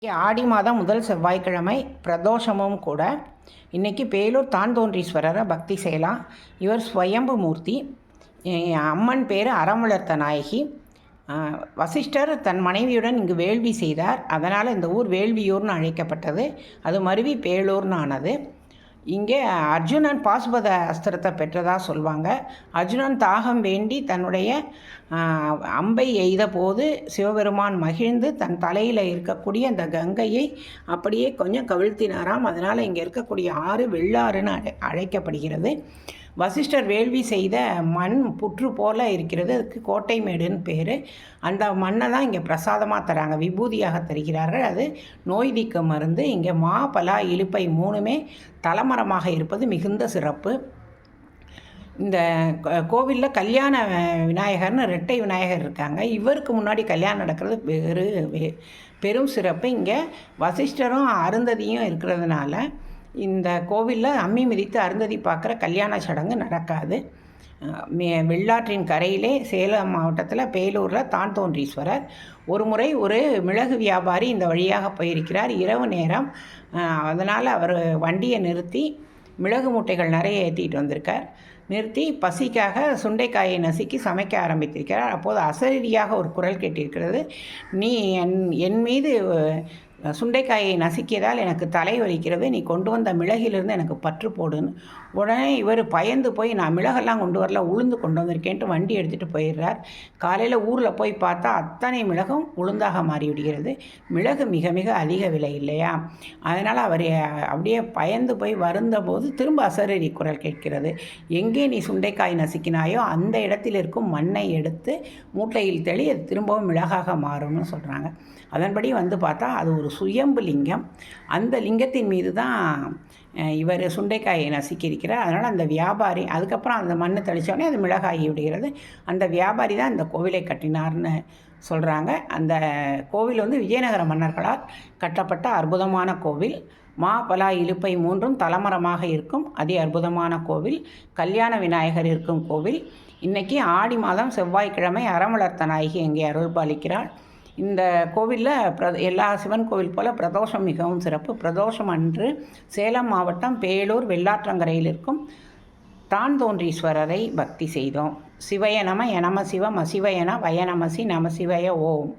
ஆடி மாதம் முதல் செவ்வாய்க்கிழமை பிரதோஷமும் கூட. இன்றைக்கி பேலூர் தான்தோன்றீஸ்வரரை பக்தி செய்யலாம். இவர் ஸ்வயம்பு மூர்த்தி. அம்மன் பேர் அறம் வளர்த்த நாயகி. வசிஷ்டர் தன் மனைவியுடன் இங்கு வேள்வி செய்தார். அதனால் இந்த ஊர் வேள்வியூர்னு அழைக்கப்பட்டது. அது மருவி பேலூர்னு ஆனது. இங்கே அர்ஜுனன் பாசுபத அஸ்திரத்தை பெற்றதாக சொல்லுவாங்க. அர்ஜுனன் தாகம் வேண்டி தன்னுடைய அம்பை எய்த போது சிவபெருமான் மகிழ்ந்து தன் தலையில் இருக்கக்கூடிய அந்த கங்கையை அப்படியே கொஞ்சம் கவிழ்த்தினாராம். அதனால் இங்கே இருக்கக்கூடிய ஆறு வெள்ளாறுன்னு அழைக்கப்படுகிறது. வசிஷ்டர் வேள்வி செய்த மண் புற்று போல் இருக்கிறது. அதுக்கு கோட்டை மேடுன்னு பேர். அந்த மண்ணை தான் இங்கே பிரசாதமாக தராங்க, விபூதியாக தருகிறார்கள். அது நோய் நீக்க மருந்து. இங்கே மா, பலா, இலுப்பை மூணுமே தலைமரமாக இருப்பது மிகுந்த சிறப்பு. இந்த கோவிலில் கல்யாண விநாயகர்னு ரெட்டை விநாயகர் இருக்காங்க. இவருக்கு முன்னாடி கல்யாணம் நடக்கிறது பெரும் சிறப்பு. இங்கே வசிஷ்டரும் அருந்ததியும் இருக்கிறதுனால இந்த கோவிலில் அம்மி மிதித்து அருந்ததி பார்க்குற கல்யாண சடங்கு நடக்காது. வெள்ளாற்றின் கரையிலே சேலம் மாவட்டத்தில் பேலூரில் தான்தோன்றீஸ்வரர். ஒரு முறை ஒரு மிளகு வியாபாரி இந்த வழியாக போயிருக்கிறார். இரவு நேரம். அதனால் அவர் வண்டியை நிறுத்தி மிளகு மூட்டைகள் நிறைய ஏற்றிட்டு வந்திருக்கார். நிறுத்தி பசிக்காக சுண்டைக்காயை நசுக்கி சமைக்க ஆரம்பித்திருக்கிறார். அப்போது அசரீரியாக ஒரு குரல் கேட்டிருக்கிறது. நீ என் மீது சுண்டைக்காயை நசுக்கியதால் எனக்கு தலை வலிக்கிறது. நீ கொண்டு வந்த மிளகிலிருந்து எனக்கு பற்று போடுன்னு. உடனே இவர் பயந்து போய் நான் மிளகெல்லாம் கொண்டு வரல, உளுந்து கொண்டு வந்திருக்கேன்ட்டு வண்டி எடுத்துகிட்டு போயிடுறார். காலையில் ஊரில் போய் பார்த்தா அத்தனை மிளகும் உளுந்தாக மாறிவிடுகிறது. மிளகு மிக மிக அதிக விலை இல்லையா? அதனால் அவர் அப்படியே பயந்து போய் வருந்தபோது திரும்ப அசரீரி குரல் கேட்கிறது. எங்கே நீ சுண்டைக்காய் நசுக்கினாயோ அந்த இடத்தில் இருக்கும் மண்ணை எடுத்து மூட்டையில் தெளி, அது திரும்பவும் மிளகாக மாறும்னு சொல்கிறாங்க. அதன்படி வந்து பார்த்தா அது ஒரு சுயம்பு லிங்கம். அந்த லிங்கத்தின் மீது தான் இவர் சுண்டைக்காயை நசுக்கியிருக்கிறார். அதனால் அந்த வியாபாரி அதுக்கப்புறம் அந்த மண்ணை தெளித்தோடனே அது மிளகாகி விடுகிறது. அந்த வியாபாரி தான் இந்த கோவிலை கட்டினார்னு சொல்கிறாங்க. அந்த கோவில் வந்து விஜயநகர மன்னர்களால் கட்டப்பட்ட அற்புதமான கோவில். மா, பலா, இலுப்பை மூன்றும் தலைமரமாக இருக்கும் அதி அற்புதமான கோவில். கல்யாண விநாயகர் இருக்கும் கோவில். இன்றைக்கி ஆடி மாதம் செவ்வாய்க்கிழமை அறம் வளர்த்த நாயகி இங்கே அருள் பாலிக்கிறாள். இந்த கோவிலில் எல்லா சிவன் கோவில் போல் பிரதோஷம் மிகவும் சிறப்பு. பிரதோஷம் அன்று சேலம் மாவட்டம் பேலூர் வெள்ளாற்றங்கரையில் இருக்கும் தான்தோன்றீஸ்வரரை பக்தி செய்தோம். சிவய நம, எனம சிவம், அசிவயன வயநமசி நம சிவய ஓம்.